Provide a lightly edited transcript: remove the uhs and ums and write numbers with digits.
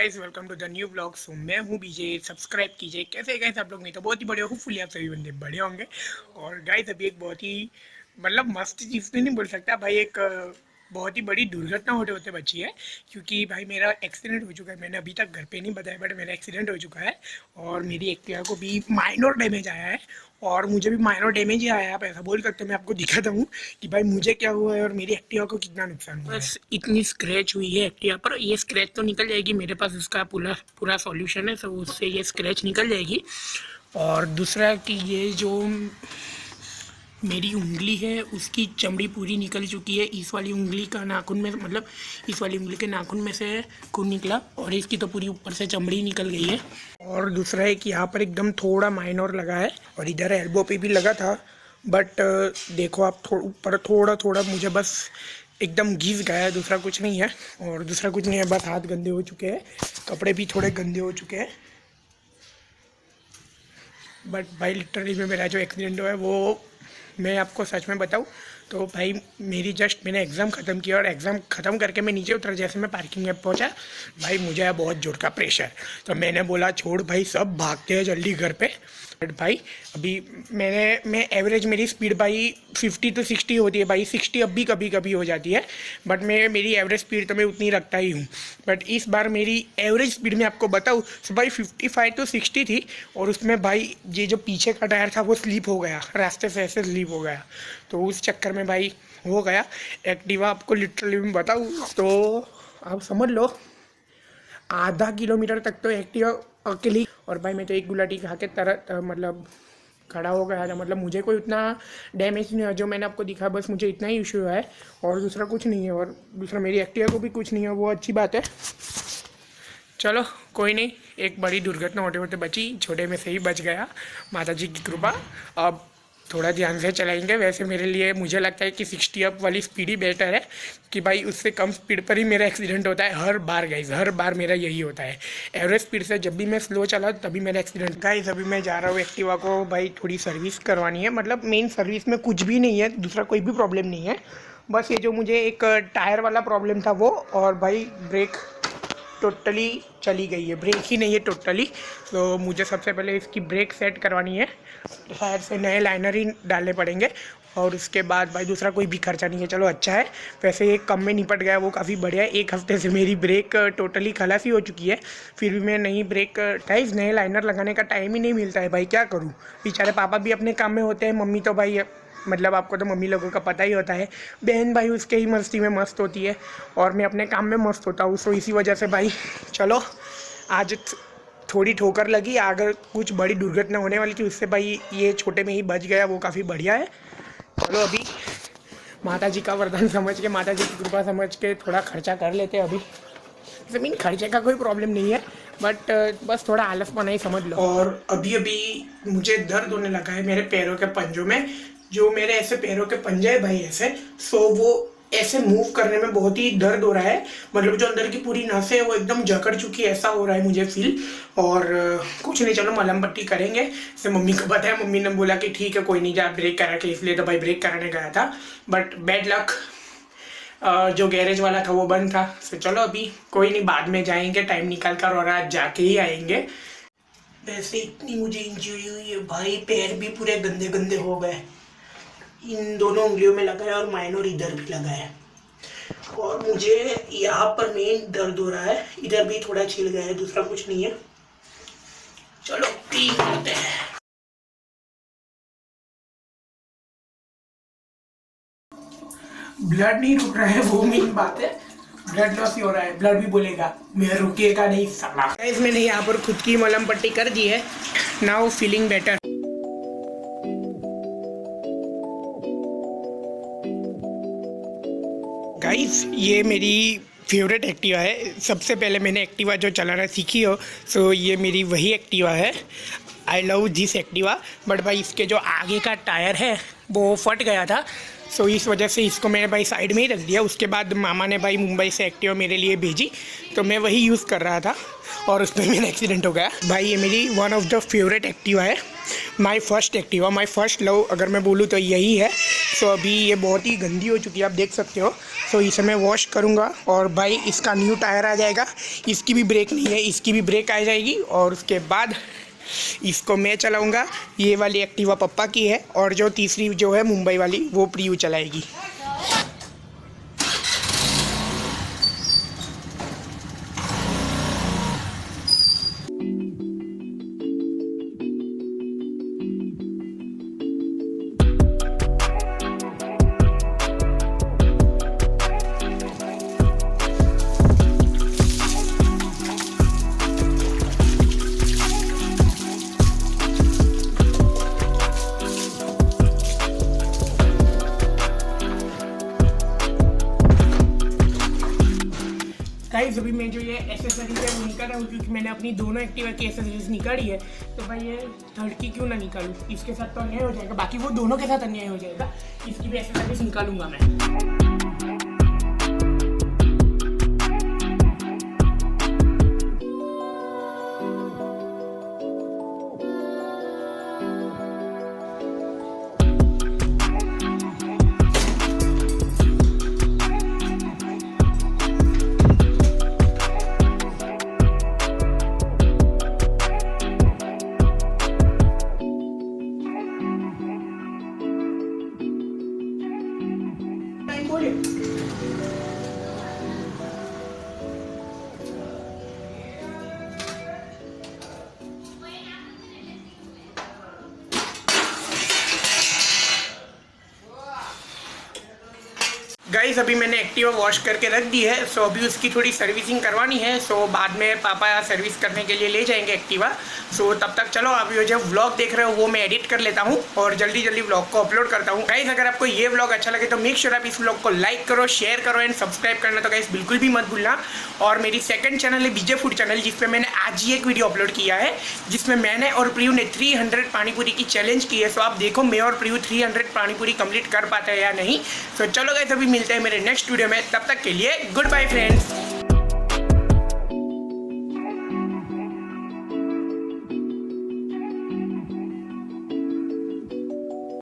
Guys, welcome to the new blog. So मैं हूँ बीजे। Subscribe कीजिए। कैसे गाइस आप लोग? नहीं तो बहुत ही बड़े, होपफुली आप सभी बंदे बड़े होंगे। और गाइस अभी एक बहुत ही मस्त चीज़ तो नहीं बोल सकता भाई, एक बहुत ही बड़ी दुर्घटना होते होते बची है। क्योंकि भाई मेरा एक्सीडेंट हो चुका है। मैंने अभी तक घर पे नहीं बताया, बट मेरा एक्सीडेंट हो चुका है और मेरी एक्टिवा को भी माइनर डैमेज आया है। और मुझे भी माइनर डैमेज ही आया है, आप ऐसा बोल सकते हैं। मैं आपको दिखाता हूँ कि भाई मुझे क्या हुआ है और मेरी एक्टिवा को कितना नुकसान हुआ है। बस इतनी स्क्रैच हुई है एक्टिवा पर। ये स्क्रैच तो निकल जाएगी, मेरे पास इसका पूरा पूरा सॉल्यूशन है, तो उससे ये स्क्रैच निकल जाएगी। और दूसरा कि ये जो मेरी उंगली है उसकी चमड़ी पूरी निकल चुकी है। इस वाली उंगली का नाखून में, मतलब इस वाली उंगली के नाखून में से खून निकला और इसकी तो पूरी ऊपर से चमड़ी निकल गई है। और दूसरा है कि यहाँ पर एकदम थोड़ा माइनर लगा है और इधर एल्बो पे भी लगा था। बट देखो आप, ऊपर थोड़ा थोड़ा मुझे बस एकदम घिस गया है, दूसरा कुछ नहीं है। और दूसरा कुछ नहीं है, बस हाथ गंदे हो चुके हैं, कपड़े भी थोड़े गंदे हो चुके हैं। बट भाई लिटरली में मेरा जो एक्सीडेंट हुआ है वो, मैं आपको सच में बताऊँ तो भाई मैंने एग्ज़ाम ख़त्म किया और एग्ज़ाम ख़त्म करके मैं नीचे उतरा। जैसे मैं पार्किंग में पहुंचा, भाई मुझे आया बहुत जोर का प्रेशर। तो मैंने बोला छोड़ भाई, सब भागते हैं जल्दी घर पे। बट भाई अभी मैं एवरेज मेरी स्पीड भाई 50 to 60 होती है भाई। 60 अब भी कभी कभी हो जाती है, बट मेरी एवरेज स्पीड तो मैं उतनी रखता ही हूँ। बट इस बार मेरी एवरेज स्पीड में आपको बताऊँ तो भाई 55 to 60 थी। और उसमें भाई ये जो पीछे का टायर था वो स्लिप हो गया, रास्ते से ऐसे स्लिप हो गया। तो उस चक्कर में भाई हो गया। एक्टिवा आपको लिटरली में बताऊँ तो आप समझ लो आधा किलोमीटर तक तो एक्टिवा अकेली। और भाई मैं तो एक गुलाटी खा के मतलब खड़ा हो गया था। मतलब मुझे कोई उतना डैमेज नहीं हुआ जो मैंने आपको दिखा, बस मुझे इतना ही इशू हुआ है और दूसरा कुछ नहीं है। और दूसरा मेरी एक्टिवा को भी कुछ नहीं है, वो अच्छी बात है। चलो कोई नहीं, एक बड़ी दुर्घटना होते होते बची, छोटे में से ही बच गया, माता जी की कृपा। अब थोड़ा ध्यान से चलाएंगे। वैसे मेरे लिए मुझे लगता है कि 60 अप वाली स्पीड ही बेटर है, कि भाई उससे कम स्पीड पर ही मेरा एक्सीडेंट होता है हर बार। गाइज हर बार मेरा यही होता है, एवरेज स्पीड से जब भी मैं स्लो चला तभी मेरा एक्सीडेंट। गाइज अभी मैं जा रहा हूँ एक्टिवा को भाई थोड़ी सर्विस करवानी है। मतलब मेन सर्विस में कुछ भी नहीं है, दूसरा कोई भी प्रॉब्लम नहीं है। बस ये जो मुझे एक टायर वाला प्रॉब्लम था वो, और भाई ब्रेक टोटली चली गई है, ब्रेक ही नहीं है टोटली। तो मुझे सबसे पहले इसकी ब्रेक सेट करवानी है, शायद से नए लाइनर ही डालने पड़ेंगे। और उसके बाद भाई दूसरा कोई भी खर्चा नहीं है। चलो अच्छा है, वैसे एक कम में निपट गया, वो काफ़ी बढ़िया है। एक हफ्ते से मेरी ब्रेक टोटली खलासी हो चुकी है, फिर भी मैं नई ब्रेक टाइज नए लाइनर लगाने का टाइम ही नहीं मिलता है भाई, क्या करूँ। बेचारे पापा भी अपने काम में होते हैं, मम्मी तो भाई मतलब आपको तो मम्मी लोगों का पता ही होता है, बहन भाई उसके ही मस्ती में मस्त होती है और मैं अपने काम में मस्त होता हूँ। सो इसी वजह से भाई चलो आज थोड़ी ठोकर लगी, अगर कुछ बड़ी दुर्घटना होने वाली थी उससे भाई ये छोटे में ही बच गया, वो काफ़ी बढ़िया है। चलो अभी माता जी का वरदान समझ के, माता जी की कृपा समझ के थोड़ा खर्चा कर लेते हैं अभी। ज़मीन खर्चे का कोई प्रॉब्लम नहीं है, बट बस थोड़ा आलसपना ही समझ लो। और अभी अभी मुझे दर्द होने लगा है मेरे पैरों के पंजों में, जो मेरे ऐसे पैरों के पंजे है भाई ऐसे, सो वो ऐसे मूव करने में बहुत ही दर्द हो रहा है। मतलब जो अंदर की पूरी नसें है वो एकदम जकड़ चुकी है, ऐसा हो रहा है मुझे फील। और कुछ नहीं, चलो मलहम पट्टी करेंगे। जैसे मम्मी को पता है, मम्मी ने बोला कि ठीक है कोई नहीं, जा ब्रेक करा के, इसलिए तो भाई ब्रेक कराने गया था। बट बैड लक, जो गैरेज वाला था वो बंद था। तो चलो अभी कोई नहीं, बाद में जाएंगे टाइम निकाल कर, और आज जाके ही आएंगे। वैसे इतनी मुझे इंजरी हुई है भाई, पैर भी पूरे गंदे गंदे हो गए, इन दोनों उंगलियों में लगा है और माइनर इधर भी लगा है। और मुझे यहाँ पर मेन दर्द हो रहा है, इधर भी थोड़ा छिल गया है, दूसरा कुछ नहीं है। चलो क्लीन करते हैं। ब्लड नहीं रुक रहा है, वो मेन बात है, ब्लड लॉस ही हो रहा है। ब्लड भी बोलेगा, मैं रुकेगा नहीं साला। मैंने यहाँ पर खुद की मलहम पट्टी कर दी है, नाउ फीलिंग बेटर। गाइस ये मेरी फेवरेट एक्टिवा है। सबसे पहले मैंने एक्टिवा जो चलाना सीखी हो, सो ये मेरी वही एक्टिवा है। I love this Activa. But भाई इसके जो आगे का टायर है वो फट गया था, सो इस वजह से इसको मैंने भाई साइड में ही रख दिया। उसके बाद मामा ने भाई मुंबई से एक्टिवा मेरे लिए भेजी, तो मैं वही यूज़ कर रहा था और उसमें मेरा एक्सीडेंट हो गया। भाई ये मेरी one of the favourite Activa है, my first Activa, my first love अगर मैं बोलूँ तो यही है। सो अभी ये बहुत ही गंदी हो चुकी है, आप देख सकते हो। सो इसे मैं वॉश करूँगा। और भाई इसका न्यू टायर आ जाएगा, इसकी भी ब्रेक नहीं है, इसकी भी ब्रेक आ जाएगी। और उसके बाद इसको मैं चलाऊँगा। ये वाली एक्टिवा पप्पा की है और जो तीसरी जो है मुंबई वाली वो प्रियू चलाएगी। गाइस अभी मैं जो ये एसेसरीज है वो निकाल रहा हूँ, क्योंकि मैंने अपनी दोनों एक्टिवा की एसेसरीज निकाली है। तो भाई ये थर्ड की क्यों ना निकालूँ, इसके साथ तो अन्याय हो जाएगा, बाकी वो दोनों के साथ अन्याय हो जाएगा। इसकी भी एसेसरीज निकालूंगा मैं। गाइस अभी मैंने एक्टिवा वॉश करके रख दी है। सो अभी उसकी थोड़ी सर्विसिंग करवानी है। सो बाद में पापा सर्विस करने के लिए ले जाएंगे एक्टिवा। सो तब तक चलो अभी जो व्लॉग देख रहे हो वो मैं एडिट कर लेता हूँ और जल्दी जल्दी व्लॉग को अपलोड करता हूँ। गाइस अगर आपको ये व्लॉग अच्छा लगे तो मेक श्योर आप इस व्लॉग को लाइक करो, शेयर करो एंड सब्सक्राइब करना तो गाइस बिल्कुल भी मत भूलना। और मेरी सेकंड चैनल है बीजे फूड चैनल, जिसपे मैंने आज ही एक वीडियो अपलोड किया है जिसमें मैंने और प्रियू ने 300 पानीपुरी की चैलेंज की है। सो आप देखो मैं और प्रियू 300 पानीपुरी कंप्लीट कर पाते हैं या नहीं। सो चलो गाइस अभी मिलते हैं मेरे नेक्स्ट वीडियो में, तब तक के लिए गुड बाय फ्रेंड्स।